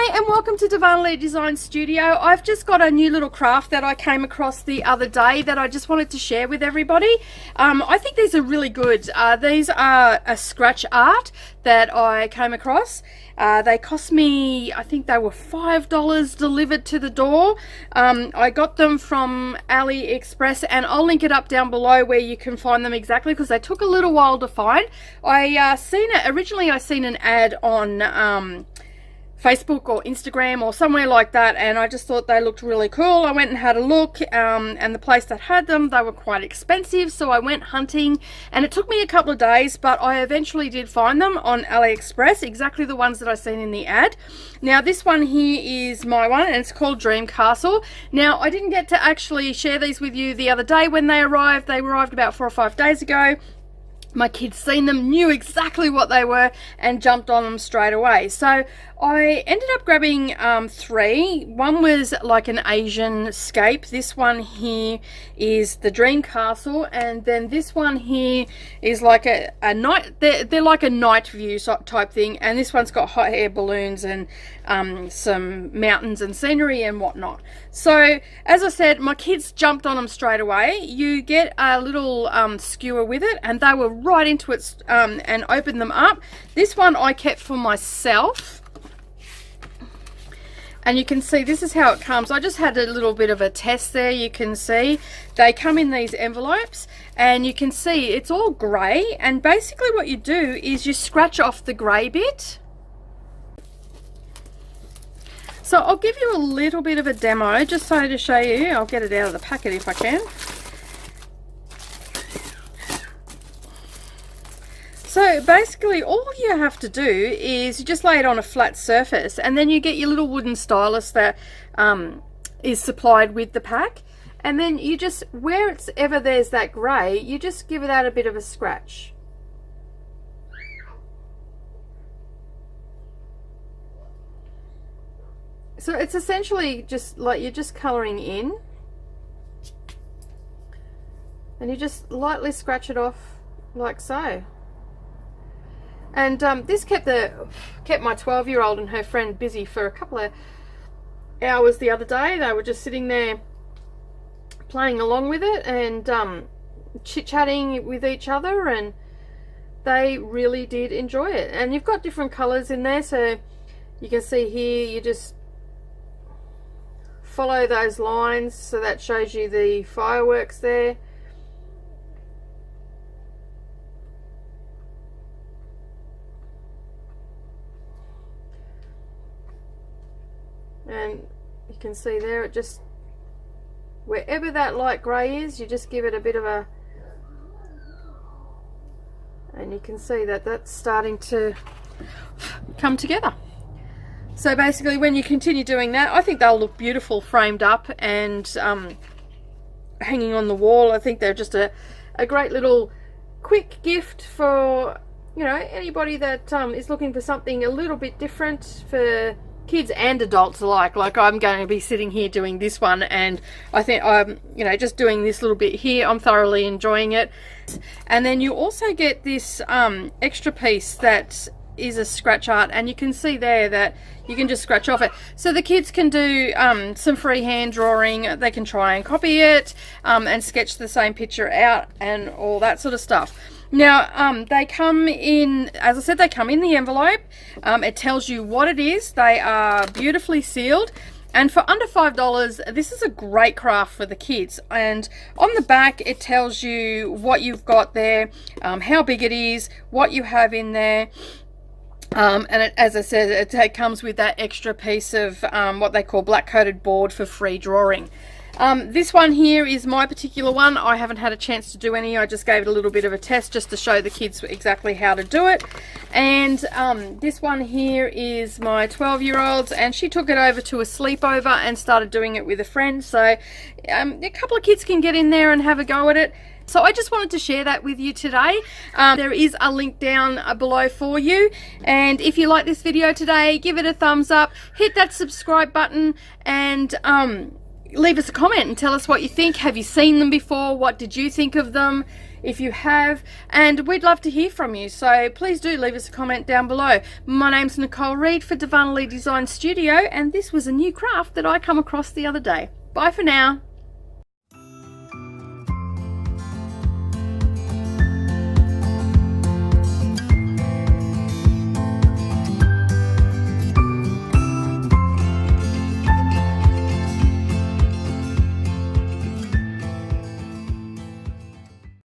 Hi and welcome to Darvanalee Design Studio. I've just got a new little craft that I came across the other day that I just wanted to share with everybody. I think these are really good. These are a scratch art that I came across. They cost me, I think they were $5 delivered to the door. I got them from AliExpress, and I'll link it up down below where you can find them exactly, because they took a little while to find. Originally I seen an ad on Facebook or Instagram or somewhere like that, and I just thought they looked really cool. I went and had a look, and the place that had them, they were quite expensive, so I went hunting, and it took me a couple of days, but I eventually did find them on AliExpress, exactly the ones that I seen in the ad. Now this one here is my one, and it's called Dream Castle. Now I didn't get to actually share these with you the other day when they arrived. They arrived about 4 or 5 days ago. My kids seen them, knew exactly what they were, and jumped on them straight away. So I ended up grabbing 3. One was like an Asian scape. This one here is the Dream Castle, and then this one here is like a night. They're like a night view type thing, and this one's got hot air balloons and some mountains and scenery and whatnot. So as I said, my kids jumped on them straight away. You get a little skewer with it, and they were right into it and opened them up. This one I kept for myself, and you can see this is how it comes. I just had a little bit of a test there. You can see they come in these envelopes, and you can see it's all grey, and basically what you do is you scratch off the grey bit. So I'll give you a little bit of a demo just so to show you. I'll get it out of the packet if I can. So basically all you have to do is you just lay it on a flat surface, and then you get your little wooden stylus that is supplied with the pack, and then you just, wherever there's that grey, you just give that a bit of a scratch. So it's essentially just like you're just colouring in, and you just lightly scratch it off like so. And this kept my 12-year-old and her friend busy for a couple of hours the other day. They were just sitting there playing along with it and chit-chatting with each other, and they really did enjoy it. And you've got different colours in there, so you can see here you just follow those lines, so that shows you the fireworks there. And you can see there, it just, wherever that light grey is, you just give it a bit of a, and you can see that that's starting to come together. So basically when you continue doing that, I think they'll look beautiful framed up and hanging on the wall. I think they're just a great little quick gift for, you know, anybody that is looking for something a little bit different for kids and adults alike. Like I'm going to be sitting here doing this one, and I think I'm, you know, just doing this little bit here, I'm thoroughly enjoying it. And then you also get this extra piece that is a scratch art, and you can see there that you can just scratch off it, so the kids can do some freehand drawing. They can try and copy it and sketch the same picture out and all that sort of stuff. Now they come in, as I said, they come in the envelope. It tells you what it is. They are beautifully sealed, and for under $5 this is a great craft for the kids. And on the back it tells you what you've got there, how big it is, what you have in there. And as I said, it comes with that extra piece of what they call black coated board for free drawing. This one here is my particular one. I haven't had a chance to do any. I just gave it a little bit of a test just to show the kids exactly how to do it. And this one here is my 12-year-old's, and she took it over to a sleepover and started doing it with a friend. So a couple of kids can get in there and have a go at it. So I just wanted to share that with you today. There is a link down below for you, and if you like this video today, give it a thumbs up, hit that subscribe button, and leave us a comment and tell us what you think. Have you seen them before? What did you think of them, if you have? And we'd love to hear from you, so please do leave us a comment down below. My name's Nicole Reid for Darvanalee Design Studio, and this was a new craft that I come across the other day. Bye for now.